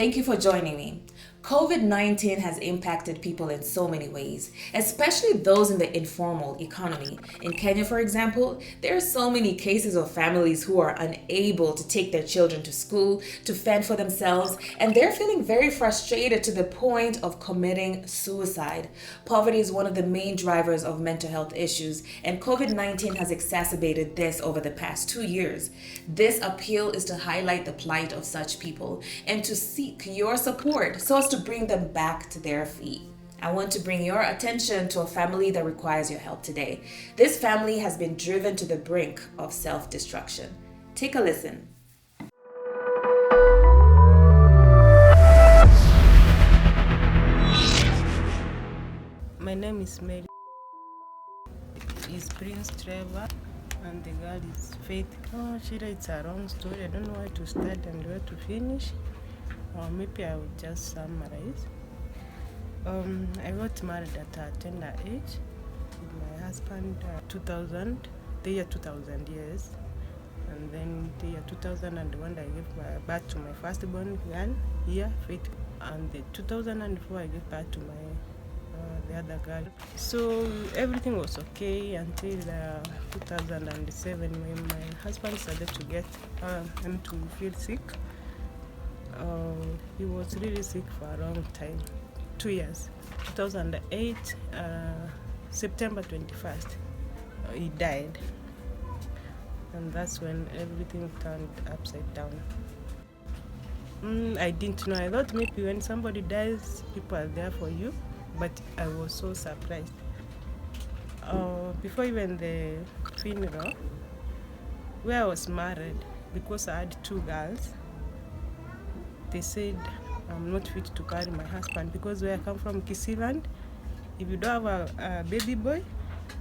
Thank you for joining me. COVID-19 has impacted people in so many ways, especially those in the informal economy. In Kenya, for example, there are so many cases of families who are unable to take their children to school, to fend for themselves, and they're feeling very frustrated to the point of committing suicide. Poverty is one of the main drivers of mental health issues, and COVID-19 has exacerbated this over the past 2 years. This appeal is to highlight the plight of such people and to seek your support so as to bring them back to their feet. I want to bring your attention to a family that requires your help today. This family has been driven to the brink of self-destruction. Take a listen. My name is Mary. Is Prince Trevor and the girl is Faith. Oh, Sheila, it's a long story. I don't know where to start and where to finish. Or maybe I will just summarize. I got married at a tender age with my husband 2000, the year 2000, yes. And then the year 2001, I gave birth to my firstborn girl, here, Faith. And the 2004, I gave birth to the other girl. So everything was okay until 2007 when my husband started to get him to feel sick. He was really sick for a long time, 2 years. 2008, September 21st, he died. And that's when everything turned upside down. I didn't know. I thought maybe when somebody dies, people are there for you. But I was so surprised. Before even the funeral, where I was married, because I had 2 girls, they said I'm not fit to carry my husband because where I come from, KCB, if you don't have a baby boy,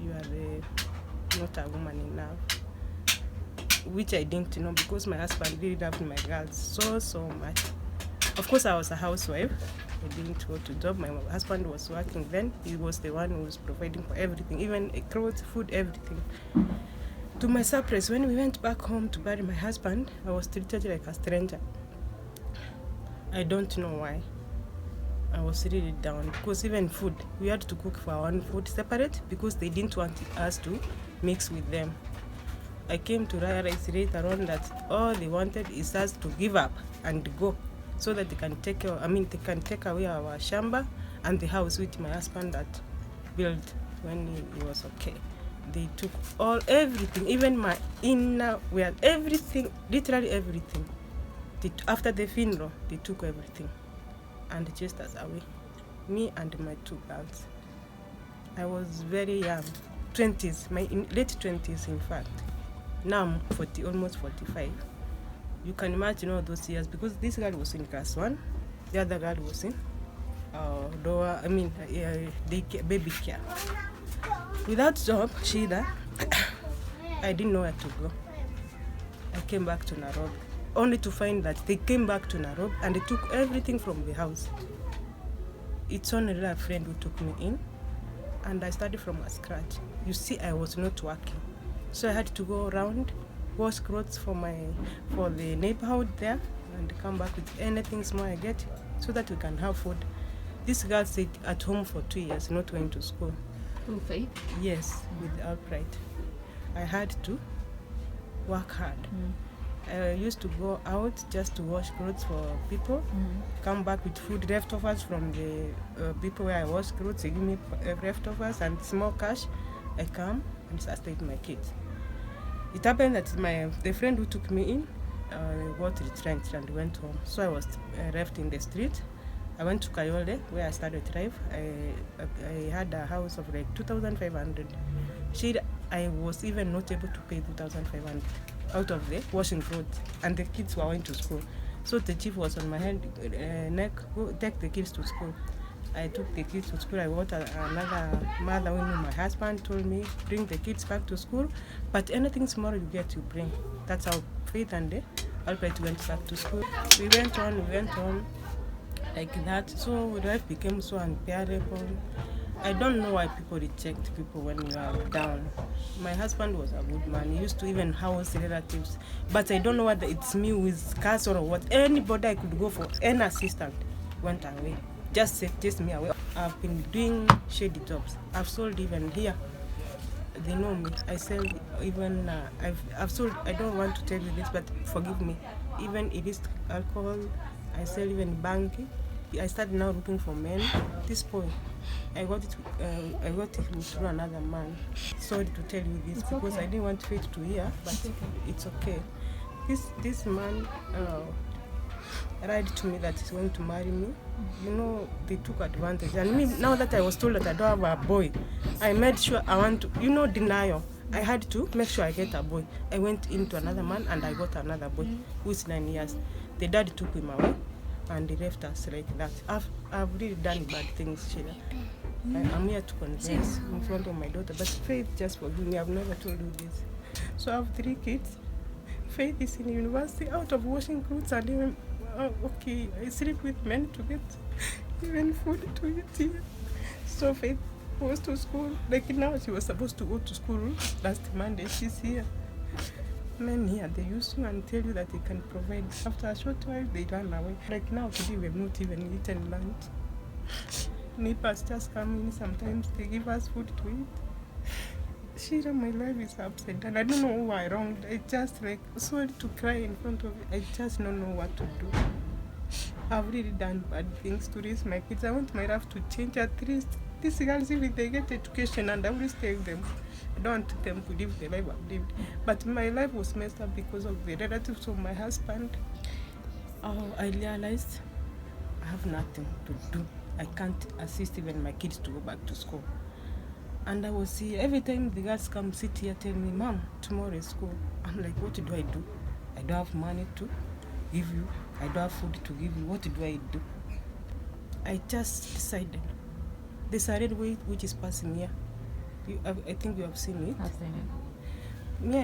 you are not a woman enough. Which I didn't know because my husband really loved my girls so much. Of course, I was a housewife. I didn't go to job. My husband was working then. He was the one who was providing for everything, even clothes, food, everything. To my surprise, when we went back home to bury my husband, I was treated like a stranger. I don't know why. I was really down because even food, we had to cook for our own food separate because they didn't want us to mix with them. I came to realize later on that all they wanted is us to give up and go, so that they can take away our shamba and the house which my husband had built when he was okay. They took everything, even my inner wear, everything, literally everything. After the funeral, they took everything and chased us away, me and my 2 girls. I was very young, 20s, late 20s in fact. Now I'm 40, almost 45. You can imagine all those years because this girl was in class 1, the other girl was in baby care. Without job, Sheila, I didn't know where to go. I came back to Nairobi, only to find that they came back to Nairobi and they took everything from the house. It's only a friend who took me in, and I started from scratch. You see, I was not working, so I had to go around, wash clothes for the neighborhood there, and come back with anything small I get so that we can have food. This girl stayed at home for 2 years, not going to school. Okay. Yes, with outright. I had to work hard. I used to go out just to wash clothes for people, come back with food leftovers from the people where I wash clothes. They give me leftovers and small cash. I come and sustain my kids. It happened that the friend who took me in got retrenched and went home. So I was left in the street. I went to Kayole where I started life. I had a house of like 2,500. I was even not able to pay 2,500 out of the washing clothes, and the kids were going to school. So the chief was on my neck, go take the kids to school. I took the kids to school. I got another mother when my husband told me, bring the kids back to school, but anything small you get, you bring. That's how Faith and Albert went back to school. We went on like that. So life became so unbearable. I don't know why people reject people when you are down. My husband was a good man. He used to even house relatives. But I don't know whether it's me who is scarce or what. Anybody I could go for, any assistant went away. Just chased me away. I've been doing shady jobs. I've sold even here. They know me. I sell even, I've sold, I don't want to tell you this, but forgive me. Even illicit alcohol, I sell even banking. I started now looking for men. This boy, I got it through another man. Sorry to tell you this because I didn't want Faith to hear, but it's okay. This man lied to me that he's going to marry me. You know, they took advantage. And me, now that I was told that I don't have a boy, I made sure I want to, denial. I had to make sure I get a boy. I went into another man and I got another boy who is 9 years. The dad took him away and he left us like that. I've really done bad things, Sheila. I'm here to confess in front of my daughter. But Faith, just forgive me, I've never told you this. So I have 3 kids. Faith is in university, out of washing clothes and even, I sleep with men to get even food to eat here. So Faith goes to school. Like now, she was supposed to go to school last Monday. She's here. Men here, they use you and tell you that they can provide. After a short while, they run away. Like now, today, we have not even eaten lunch. Neighbors just come in. Sometimes they give us food to eat. Sheila, my life is upside down. I don't know who I wronged. I just sorry to cry in front of you. I just don't know what to do. I've really done bad things to raise my kids. I want my life to change at least. These girls, if they get education, and I will stay with them. I don't want them to live the life I've lived. But my life was messed up because of the relatives of my husband. I realized I have nothing to do. I can't assist even my kids to go back to school. And I was here, every time the girls come sit here, tell me, Mom, tomorrow is school. I'm like, what do? I don't have money to give you. I don't have food to give you. What do? I just decided. There's a red way which is passing here. I think you have seen it. I've seen it. Me,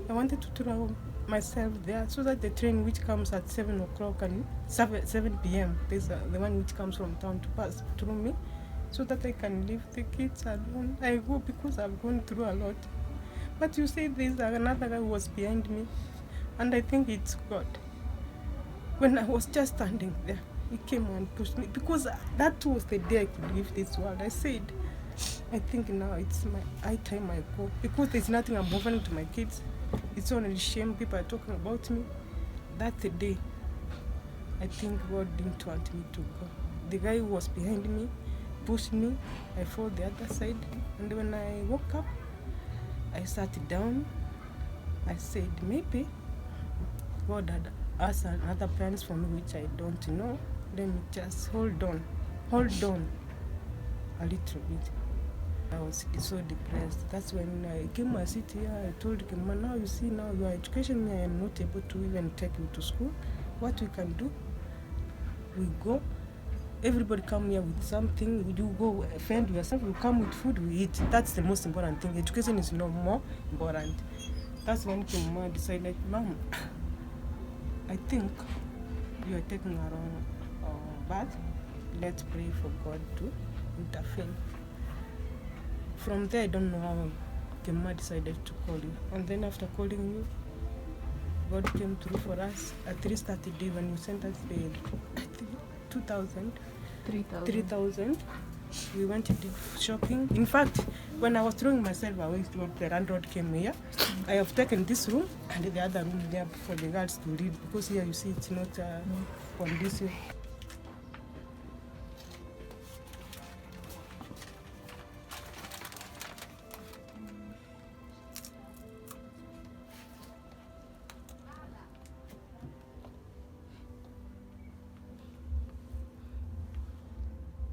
I wanted to throw myself there so that the train which comes at 7 o'clock and 7 p.m. There's the one which comes from town to pass through me, so that I can leave the kids alone. I go because I've gone through a lot. But you say there's another guy who was behind me, and I think it's God. When I was just standing there, he came and pushed me because that was the day I could leave this world. I said, I think now it's my high time I go because there's nothing I'm offering to my kids. It's only shame people are talking about me. That's the day I think God didn't want me to go. The guy who was behind me pushed me. I fell the other side, and when I woke up, I sat down. I said, maybe God had asked other plans for me which I don't know. Let me just hold on a little bit. I was so depressed. That's when I came and sit here. I told him, now you see, now your education, I am not able to even take you to school. What we can do, we go. Everybody come here with something. You go fend yourself. You come with food, we eat. That's the most important thing. Education is no more important. That's when Kimma decided, Mom, I think you are taking a wrong path. Let's pray for God to intervene. From there, I don't know how Kimma decided to call you. And then after calling you, God came through for us at 3:30 when you sent us the 3,000. We went to do shopping. In fact, when I was throwing myself away, the landlord came here. I have taken this room and the other room there for the girls to read because here you see it's not conducive.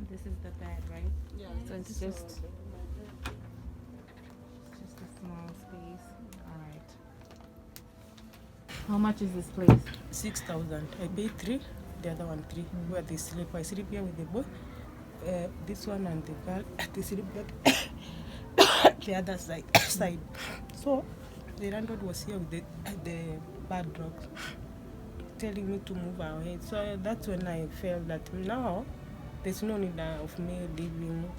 This is the bed, right? Yeah. So it's just a small space. All right. How much is this place? 6,000. I paid 3, the other one 3. Where they sleep. I sleep here with the boy. This one and the girl, they sleep the other side. So the landlord was here with the bad drugs, telling me to move away. So that's when I felt that now there's no need of me leaving.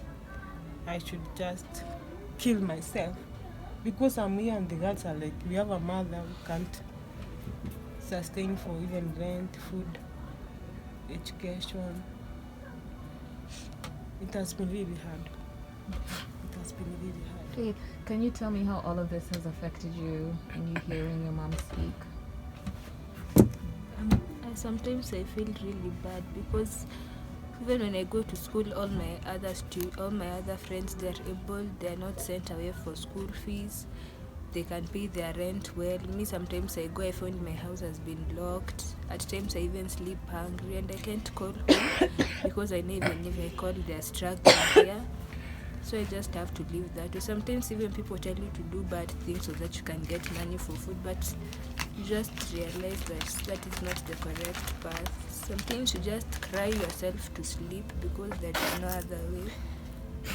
I should just kill myself because I'm here and the girls are like, we have a mother who can't sustain for even rent, food, education. It has been really hard. It has been really hard. Faith, can you tell me how all of this has affected you and you hearing your mom speak? Sometimes I feel really bad because even when I go to school, all my other friends, they're not sent away for school fees. They can pay their rent well. Me, sometimes I go, I find my house has been locked. At times I even sleep hungry and I can't call home because I know even if I call, they're struggling here. So I just have to leave that. Or sometimes even people tell you to do bad things so that you can get money for food, but you just realize that is not the correct path. Sometimes you just cry yourself to sleep because there is no other way.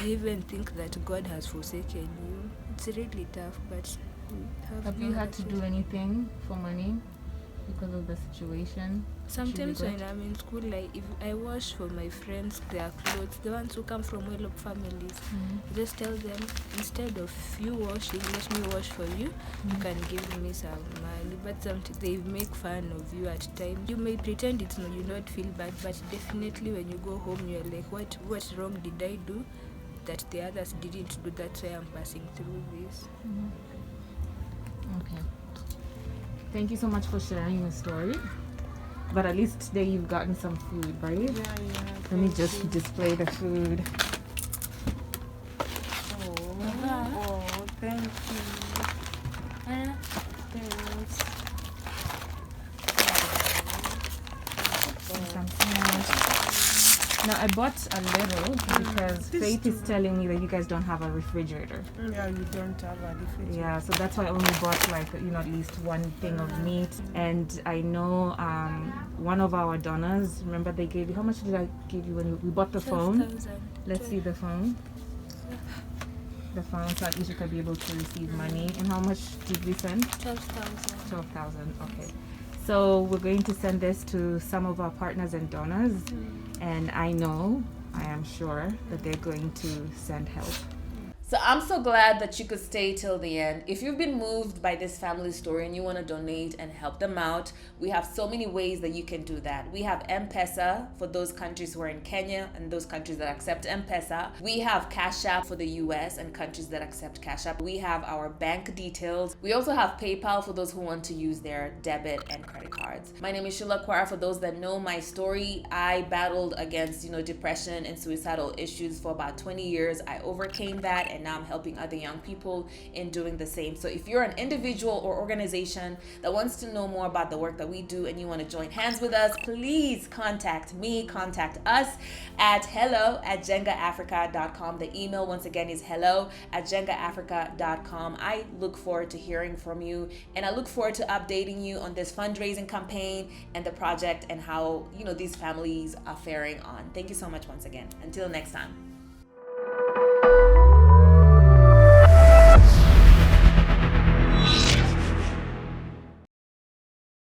You even think that God has forsaken you. It's really tough, but have you had to do anything for money because of the situation? Sometimes when I'm in school, like if I wash for my friends their clothes, the ones who come from well-off families, I just tell them, instead of you washing, let me wash for you. You can give me some money. But sometimes they make fun of you at times. You may pretend you not feel bad, but definitely when you go home, you're like, what wrong did I do that the others didn't do? That's why I'm passing through this. Okay. Thank you so much for sharing your story. But at least today you've gotten some food, right? Yeah. Let me just display the food. Oh, thank you. Thanks. Some snacks. Now I bought a little because Faith is telling me that you guys don't have a refrigerator. Yeah, you don't have a refrigerator. Yeah, so that's why I only bought at least one thing of meat. And I know one of our donors, remember they gave you, how much did I give you when we bought the phone? 12,000. Let's see the phone. The phone, so at least you could be able to receive money. And how much did we send? 12,000. 12,000, okay. So we're going to send this to some of our partners and donors. And I am sure that they're going to send help. So I'm so glad that you could stay till the end. If you've been moved by this family story and you want to donate and help them out, we have so many ways that you can do that. We have MPESA for those countries who are in Kenya and those countries that accept MPESA. We have Cahsapp for the US and countries that accept Cahsapp. We have our bank details. We also have PayPal for those who want to use their debit and credit cards. My name is SheillaAkwara. For those that know my story, I battled against depression and suicidal issues for about 20 years. I overcame that, and now I'm helping other young people in doing the same. So if you're an individual or organization that wants to know more about the work that we do and you want to join hands with us, please contact us at hello@jengaafrica.com. The email once again is hello@jengaafrica.com. I look forward to hearing from you, and I look forward to updating you on this fundraising campaign and the project and how these families are faring on. Thank you so much once again. Until next time.